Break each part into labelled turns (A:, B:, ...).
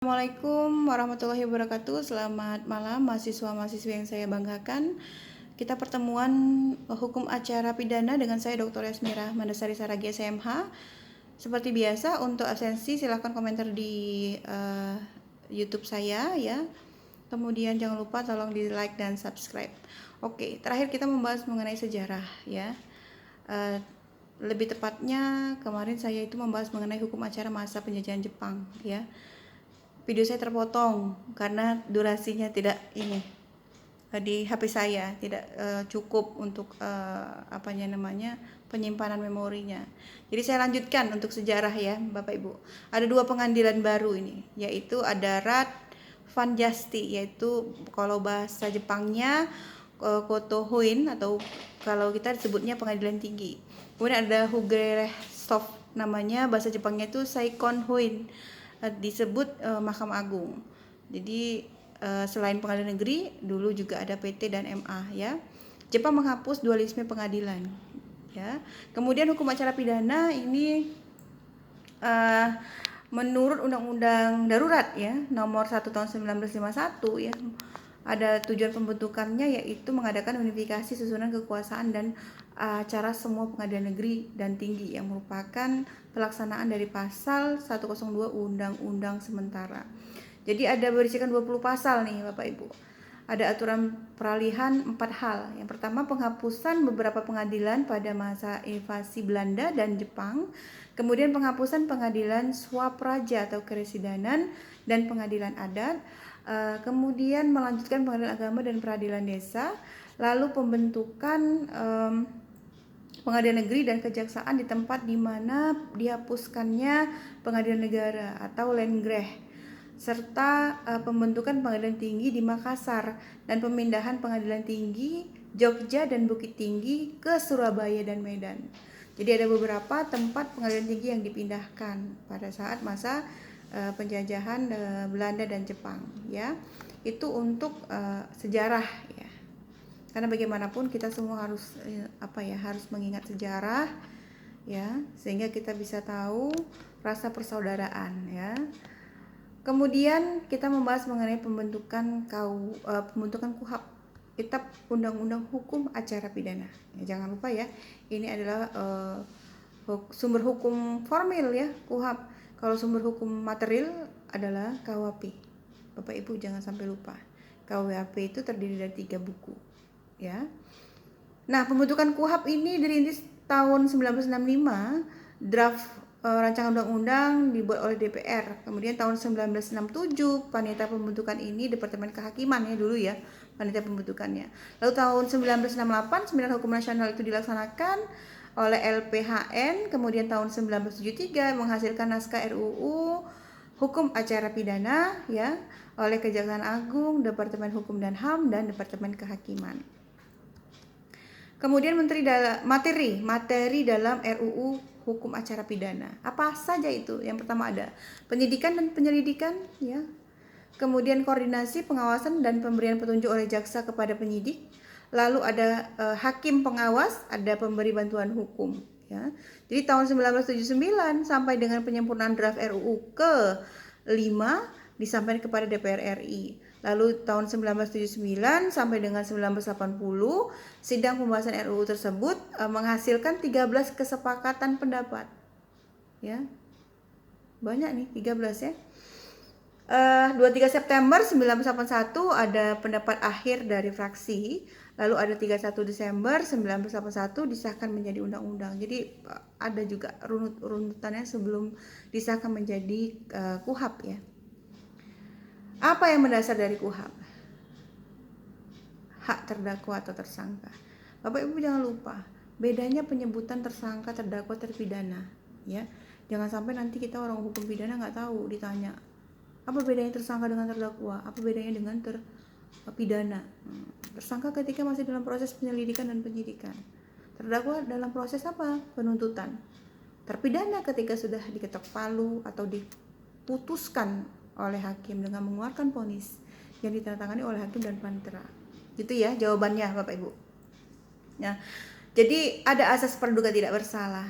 A: Assalamualaikum warahmatullahi wabarakatuh. Selamat malam mahasiswa-mahasiswi yang saya banggakan. Kita pertemuan hukum acara pidana dengan saya Dr. Yasmira Mandasari Saragi SMH. Seperti biasa, untuk absensi silahkan komentar di YouTube saya ya. Kemudian jangan lupa tolong di like dan subscribe. Oke, terakhir kita membahas mengenai sejarah ya. Lebih tepatnya kemarin saya itu membahas mengenai hukum acara masa penjajahan Jepang ya. Video saya terpotong karena durasinya tidak di HP saya tidak cukup untuk penyimpanan memorinya. Jadi saya lanjutkan untuk sejarah ya Bapak Ibu. Ada dua pengadilan baru ini, yaitu ada Rat Van Jasti, yaitu kalau bahasa Jepangnya Kotohuin, atau kalau kita disebutnya pengadilan tinggi. Kemudian ada Hugerestof, namanya bahasa Jepangnya itu Saikonhuin, disebut Mahkamah Agung. Jadi selain pengadilan negeri, dulu juga ada PT dan MA ya. Jepang menghapus dualisme pengadilan ya. Kemudian hukum acara pidana ini menurut Undang-Undang Darurat ya, nomor 1 tahun 1951 ya. Ada tujuan pembentukannya, yaitu mengadakan unifikasi susunan kekuasaan dan acara semua pengadilan negeri dan tinggi yang merupakan pelaksanaan dari pasal 102 Undang-Undang sementara. Jadi ada berisikan 20 pasal nih Bapak Ibu. Ada aturan peralihan 4 hal. Yang pertama, penghapusan beberapa pengadilan pada masa invasi Belanda dan Jepang. Kemudian penghapusan pengadilan swapraja atau keresidenan dan pengadilan adat. Kemudian melanjutkan pengadilan agama dan peradilan desa. Lalu pembentukan pengadilan negeri dan kejaksaan di tempat di mana dihapuskannya pengadilan negara atau Landgreh, serta pembentukan pengadilan tinggi di Makassar dan pemindahan pengadilan tinggi Jogja dan Bukit Tinggi ke Surabaya dan Medan. Jadi ada beberapa tempat pengadilan tinggi yang dipindahkan pada saat masa penjajahan Belanda dan Jepang ya. Itu untuk sejarah ya. Karena bagaimanapun kita semua harus harus mengingat sejarah ya, sehingga kita bisa tahu rasa persaudaraan ya. Kemudian kita membahas mengenai pembentukan KUHP, Kitab Undang-Undang Hukum Acara Pidana. Ya, jangan lupa ya, ini adalah sumber hukum formil ya, KUHP. Kalau sumber hukum material adalah KUHP. Bapak Ibu jangan sampai lupa. KUHP itu terdiri dari 3 buku ya. Nah, pembentukan KUHP ini dirintis tahun 1965, draft rancangan undang-undang dibuat oleh DPR. Kemudian tahun 1967 panitia pembentukan ini Departemen Kehakiman ya dulu ya, panitia pembentukannya. Lalu tahun 1968 Sembilan Hukum Nasional itu dilaksanakan oleh LPHN. Kemudian tahun 1973 menghasilkan naskah RUU Hukum Acara Pidana ya oleh Kejaksaan Agung, Departemen Hukum dan HAM, dan Departemen Kehakiman. Kemudian materi dalam RUU Hukum Acara Pidana. Apa saja itu? Yang pertama ada penyidikan dan penyelidikan ya. Kemudian koordinasi, pengawasan dan pemberian petunjuk oleh jaksa kepada penyidik. Lalu ada hakim pengawas, ada pemberi bantuan hukum ya. Jadi tahun 1979 sampai dengan penyempurnaan draft RUU ke-5 disampaikan kepada DPR RI. Lalu tahun 1979 sampai dengan 1980 sidang pembahasan RUU tersebut menghasilkan 13 kesepakatan pendapat. Ya. Banyak nih 13 ya. 23 September 1981 ada pendapat akhir dari fraksi. Lalu ada 31 Desember 1981 disahkan menjadi undang-undang. Jadi ada juga runutannya sebelum disahkan menjadi KUHP ya. Apa yang mendasar dari KUHP? Hak terdakwa atau tersangka. Bapak Ibu jangan lupa, bedanya penyebutan tersangka, terdakwa, terpidana ya. Jangan sampai nanti kita orang hukum pidana nggak tahu, ditanya apa bedanya tersangka dengan terdakwa, apa bedanya dengan terpidana. Tersangka ketika masih dalam proses penyelidikan dan penyidikan. Terdakwa dalam proses apa? Penuntutan. Terpidana ketika sudah diketok palu atau diputuskan oleh hakim dengan mengeluarkan vonis yang ditandatangani oleh hakim dan panitera. Gitu ya jawabannya Bapak Ibu. Ya. Jadi ada asas praduga tidak bersalah.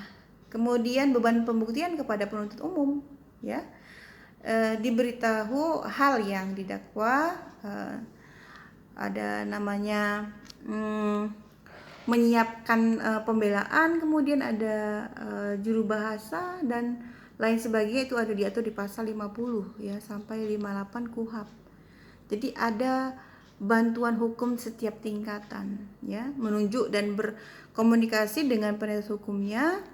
A: Kemudian beban pembuktian kepada penuntut umum ya. diberitahu hal yang didakwa, ada namanya menyiapkan pembelaan, kemudian ada juru bahasa dan lain sebagainya. Itu ada diatur di pasal 50 ya sampai 58 KUHP. Jadi ada bantuan hukum setiap tingkatan ya, menunjuk dan berkomunikasi dengan penasihat hukumnya.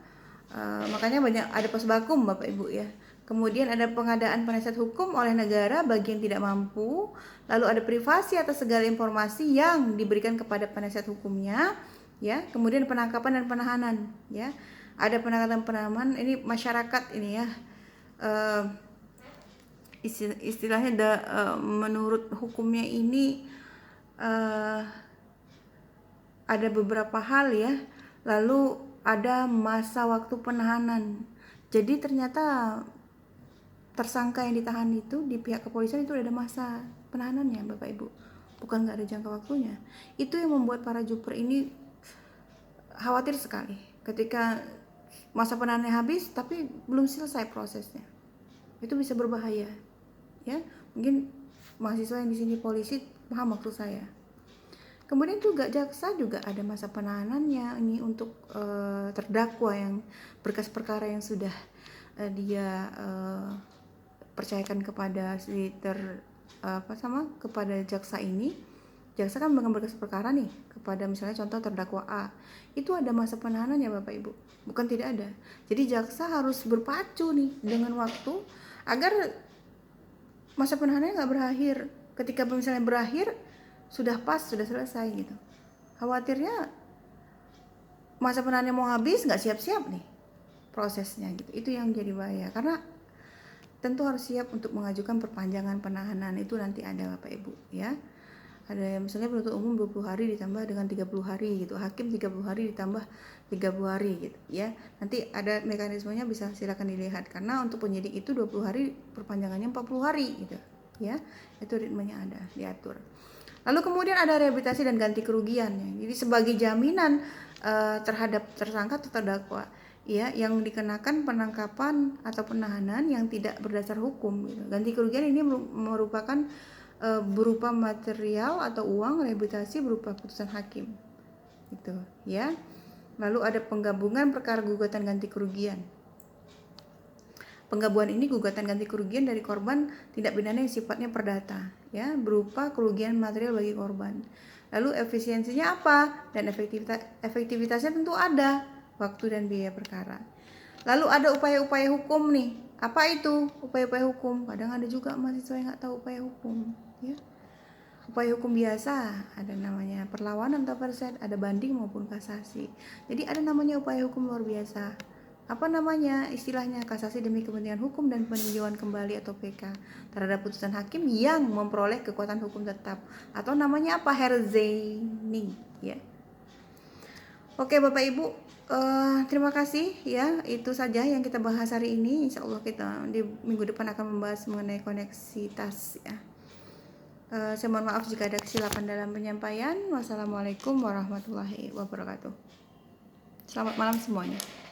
A: Makanya banyak ada posbakum Bapak Ibu ya. Kemudian ada pengadaan penasihat hukum oleh negara bagi yang tidak mampu. Lalu ada privasi atas segala informasi yang diberikan kepada penasihat hukumnya ya. Kemudian penangkapan dan penahanan ya. Ada penangkapan penahanan ini masyarakat ini ya. Istilahnya menurut hukumnya ini ada beberapa hal ya. Lalu ada masa waktu penahanan. Jadi ternyata tersangka yang ditahan itu di pihak kepolisian itu ada masa penahanannya Bapak Ibu, bukan nggak ada jangka waktunya. Itu yang membuat para juper ini khawatir sekali ketika masa penahanannya habis tapi belum selesai prosesnya. Itu bisa berbahaya ya. Mungkin mahasiswa yang di sini polisi paham maksud saya. Kemudian juga jaksa juga ada masa penahanannya ini untuk terdakwa yang berkas perkara yang sudah dia percayakan kepada kepada jaksa ini. Jaksa kan memegang berkas perkara nih kepada misalnya contoh terdakwa A. Itu ada masa penahanan ya Bapak Ibu, bukan tidak ada. Jadi jaksa harus berpacu nih dengan waktu agar masa penahanannya nggak berakhir. Ketika misalnya berakhir sudah pas, sudah selesai gitu. Khawatirnya masa penahanannya mau habis nggak siap-siap nih prosesnya gitu. Itu yang jadi bahaya, karena tentu harus siap untuk mengajukan perpanjangan penahanan. Itu nanti ada Bapak Ibu ya. Ada misalnya penuntut umum 20 hari ditambah dengan 30 hari gitu. Hakim 30 hari ditambah 30 hari gitu ya. Nanti ada mekanismenya, bisa silakan dilihat. Karena untuk penyidik itu 20 hari, perpanjangannya 40 hari gitu ya. Itu ritmenya ada diatur. Lalu kemudian ada rehabilitasi dan ganti kerugian ya. Jadi sebagai jaminan terhadap tersangka atau terdakwa ya, yang dikenakan penangkapan atau penahanan yang tidak berdasar hukum gitu. Ganti kerugian ini merupakan berupa material atau uang, rehabilitasi berupa putusan hakim gitu ya. Lalu ada penggabungan perkara gugatan ganti kerugian. Penggabungan ini gugatan ganti kerugian dari korban tindak pidana yang sifatnya perdata ya, berupa kerugian material bagi korban. Lalu efisiensinya apa dan efektivitasnya tentu ada, waktu dan biaya perkara. Lalu ada upaya-upaya hukum nih. Apa itu upaya-upaya hukum? Kadang ada juga mahasiswa yang nggak tahu upaya hukum ya. Upaya hukum biasa ada namanya perlawanan atau perset, ada banding maupun kasasi. Jadi ada namanya upaya hukum luar biasa. Apa namanya istilahnya? Kasasi demi kepentingan hukum dan peninjauan kembali atau PK terhadap putusan hakim yang memperoleh kekuatan hukum tetap, atau namanya apa? Herzeining ya. Oke Bapak Ibu, terima kasih ya. Itu saja yang kita bahas hari ini. Insya Allah kita di minggu depan akan membahas mengenai koneksitas ya. Saya mohon maaf jika ada kesilapan dalam penyampaian. Wassalamualaikum warahmatullahi wabarakatuh. Selamat malam semuanya.